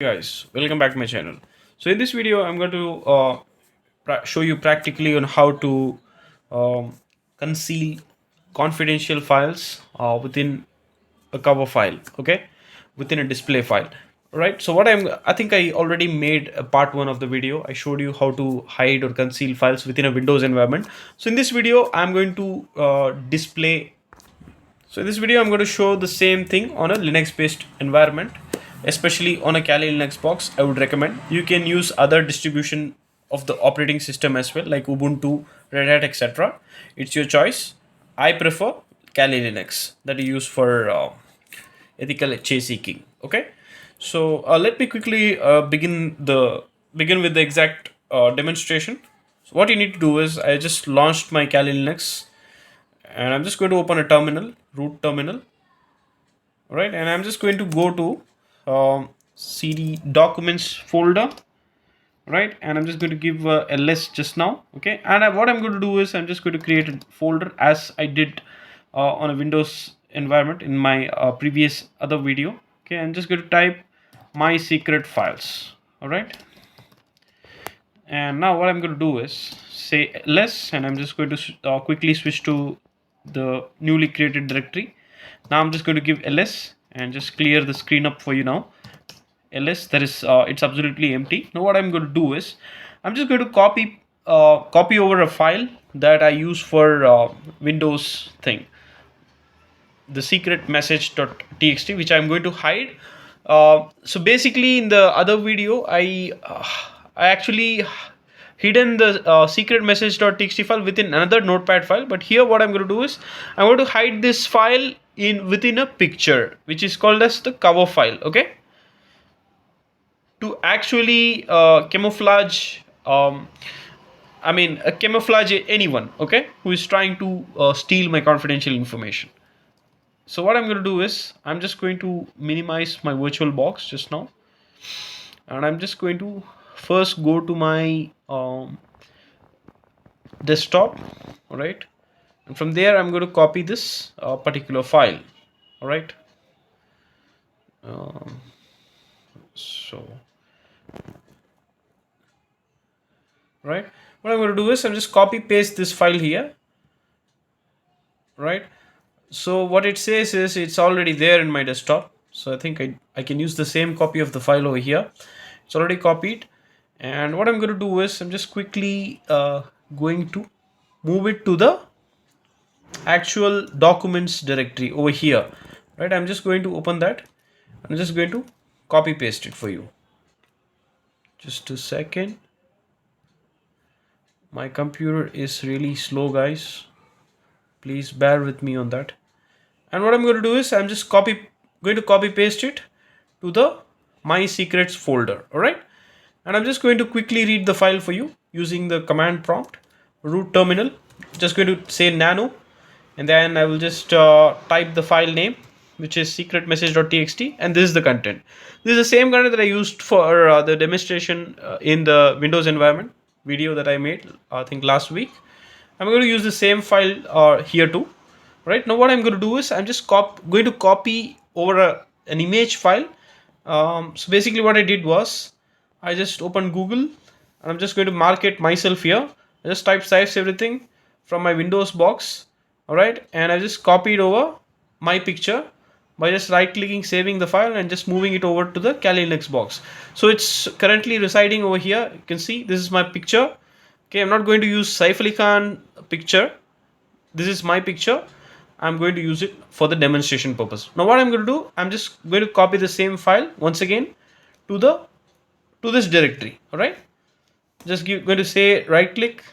Guys, welcome back to my channel. So in this video I'm going to show you practically on how to um, conceal confidential files within a cover file, okay, within a display file. Right, so I think I already made a part one of the video. I showed you how to hide or conceal files within a Windows environment. So in this video I'm going to in this video, I'm going to show the same thing on a Linux-based environment, especially on a Kali Linux box. I would recommend you can use other distribution of the operating system as well, like Ubuntu, Red Hat, etc. It's your choice. I prefer Kali Linux that you use for ethical chase seeking. Okay, so let me quickly begin with the exact demonstration. So what you need to do is I just launched my Kali Linux and I'm just going to open a terminal, root terminal, right? And I'm just going to go to cd documents folder, right? And I'm just going to give a list just now, okay? And what I'm going to do is I'm just going to create a folder as I did on a Windows environment in my previous other video, okay? I'm just going to type my secret files, all right? And now what I'm going to do is say ls, and I'm just going to quickly switch to the newly created directory. Now I'm just going to give ls and just clear the screen up for you now. Ls, that is it's absolutely empty. Now what I'm going to do is I'm just going to copy over a file that I use for Windows thing, the secret message.txt, which I'm going to hide. So basically in the other video I actually hidden the secret message.txt file within another notepad file, but here what I'm going to do is I'm going to hide this file in within a picture which is called as the cover file, okay, to actually camouflage camouflage anyone, okay, who is trying to steal my confidential information. So what I'm going to do is I'm just going to minimize my virtual box just now, and I'm just going to first go to my desktop, all right, and from there I'm going to copy this particular file, all right. um, so right, what I'm going to do is I'm just copy paste this file here, right. So what it says is it's already there in my desktop, so I think I can use the same copy of the file over here. It's already copied, and what I'm going to do is I'm just quickly going to move it to the actual documents directory over here, right. I'm just going to open that. I'm just going to copy paste it for you. Just a second, my computer is really slow, guys, please bear with me on that. And what I'm going to do is I'm just going to copy paste it to the my secrets folder, all right. And I'm just going to quickly read the file for you using the command prompt, root terminal. Just going to say nano, and then I will just type the file name, which is secret message.txt, and this is the content. This is the same content that I used for the demonstration in the Windows environment video that I made, I think last week. I'm going to use the same file here too, right. Now what I'm going to do is I'm just going to copy over an image file. So basically what I did was I just opened Google, and I'm just going to mark it myself here. I just type Saif everything from my Windows box, all right, and I just copied over my picture by just right clicking, saving the file, and just moving it over to the Kali Linux box. So it's currently residing over here. You can see this is my picture. Okay, I'm not going to use Saif Ali Khan picture. This is my picture. I'm going to use it for the demonstration purpose. Now what I'm going to do, I'm just going to copy the same file once again to this directory, all right. Just going to say right click,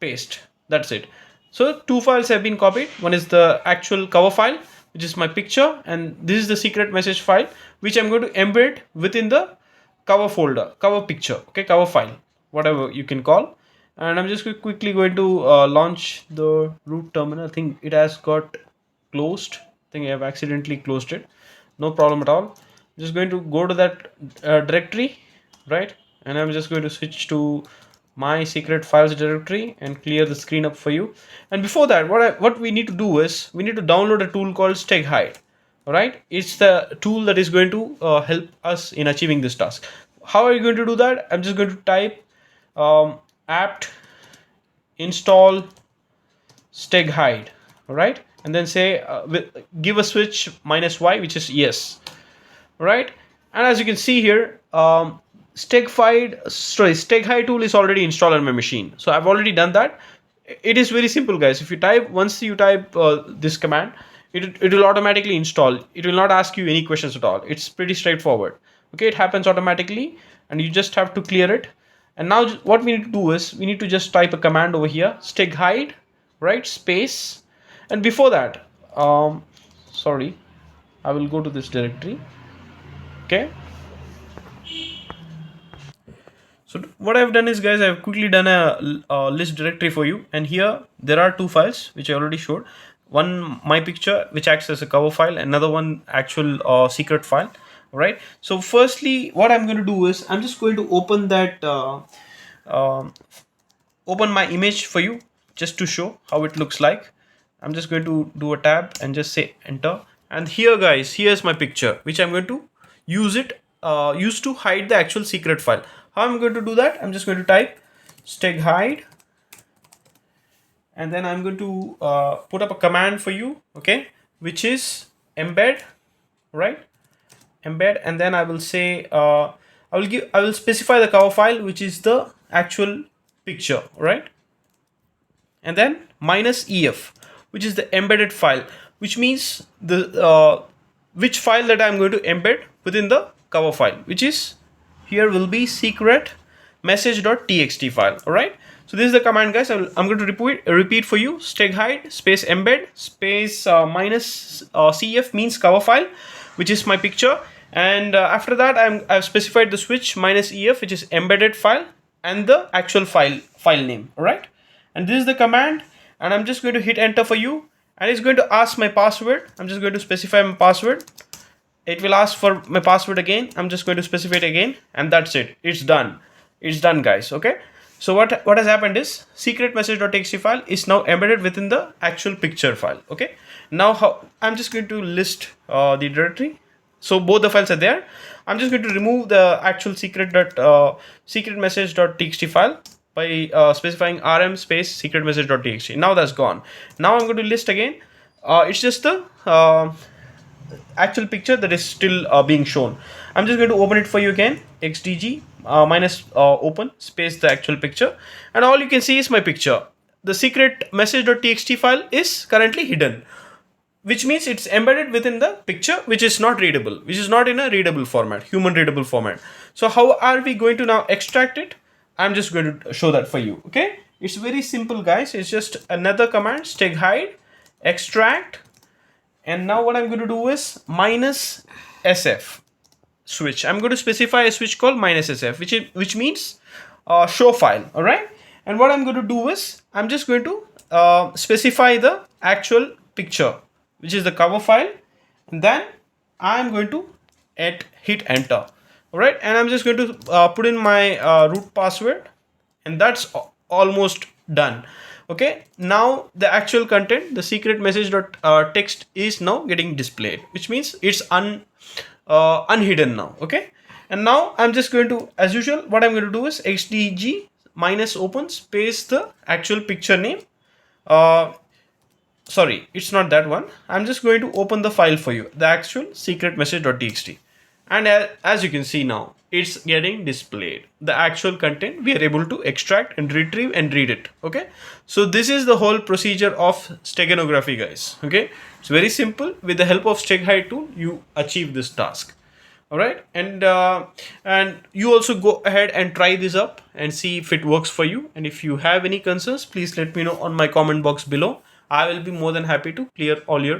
paste, that's it. So two files have been copied. One is the actual cover file, which is my picture, and this is the secret message file, which I'm going to embed within the cover folder, cover picture, okay, cover file, whatever you can call. And I'm just quickly going to launch the root terminal. I think it has got closed. I think I have accidentally closed it. No problem at all. I'm just going to go to that directory, right, and I'm just going to switch to my secret files directory and clear the screen up for you. And before that, what we need to do is we need to download a tool called steg hide. All right, it's the tool that is going to help us in achieving this task. How are you going to do that? I'm just going to type apt install steg hide. All right, and then say give a switch -y, which is yes. Right, and as you can see here, steg hide tool is already installed on my machine, so I've already done that. It is very simple, guys. If you type, once you type this command, it will automatically install. It will not ask you any questions at all. It's pretty straightforward. Okay, it happens automatically, and you just have to clear it. And now what we need to do is we need to just type a command over here, steg hide, right, space, and before that, sorry, I will go to this directory. Okay, so what I've done is, guys, I've quickly done a list directory for you, and here there are two files which I already showed. One, my picture, which acts as a cover file, another one actual secret file. All right, so firstly what I'm going to do is I'm just going to open that open my image for you, just to show how it looks like. I'm just going to do a tab and just say enter, and here, guys, here's my picture, which I'm going to use to hide the actual secret file. How I'm going to do that? I'm just going to type steg hide, and then I'm going to put up a command for you, okay, which is embed, right, embed, and then I will say I will specify the cover file, which is the actual picture, right, and then -ef, which is the embedded file, which means the which file that I'm going to embed within the cover file, which is here will be secret message.txt file. All right, so this is the command, guys. I'm going to repeat for you: steg hide space embed space -cf means cover file, which is my picture, and after that I've specified the switch -ef, which is embedded file, and the actual file name. All right, and this is the command, and I'm just going to hit enter for you, and it's going to ask my password. I'm just going to specify my password. It will ask for my password again. I'm just going to specify it again, and that's it. It's done. It's done, guys. Okay, so what has happened is secret message.txt file is now embedded within the actual picture file. Okay, now I'm just going to list the directory, so both the files are there. I'm just going to remove the actual secret message.txt file by specifying rm space secret message.txt. Now that's gone. Now I'm going to list again. It's just the actual picture that is still being shown. I'm just going to open it for you again, xdg open space the actual picture, and all you can see is my picture. The secret message.txt file is currently hidden, which means it's embedded within the picture, which is not readable, which is not in a readable format, human readable format. So how are we going to now extract it? I'm just going to show that for you. Okay, it's very simple, guys. It's just another command, steg hide extract, and now what I'm going to do is -sf switch. I'm going to specify a switch called -sf, which means show file. All right, and what I'm going to do is I'm just going to specify the actual picture, which is the cover file, and then I'm going to hit enter. All right, and I'm just going to put in my root password, and that's almost done. Okay, now the actual content, the secret message.text is now getting displayed, which means it's unhidden now. Okay, and now I'm just going to, as usual, what I'm going to do is xdg -open space the actual picture name. Sorry, it's not that one. I'm just going to open the file for you, the actual secret message.txt, and as you can see now, it's getting displayed. The actual content we are able to extract and retrieve and read it. Okay, so this is the whole procedure of steganography, guys. Okay, it's very simple. With the help of steg hide tool, you achieve this task. All right, and you also go ahead and try this up and see if it works for you. And if you have any concerns, please let me know on my comment box below. I will be more than happy to clear all your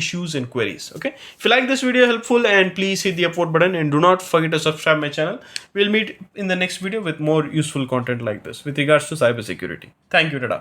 issues and queries. Okay, if you like this video helpful, and please hit the upvote button, and do not forget to subscribe my channel. We'll meet in the next video with more useful content like this with regards to cybersecurity. Thank you. Tada.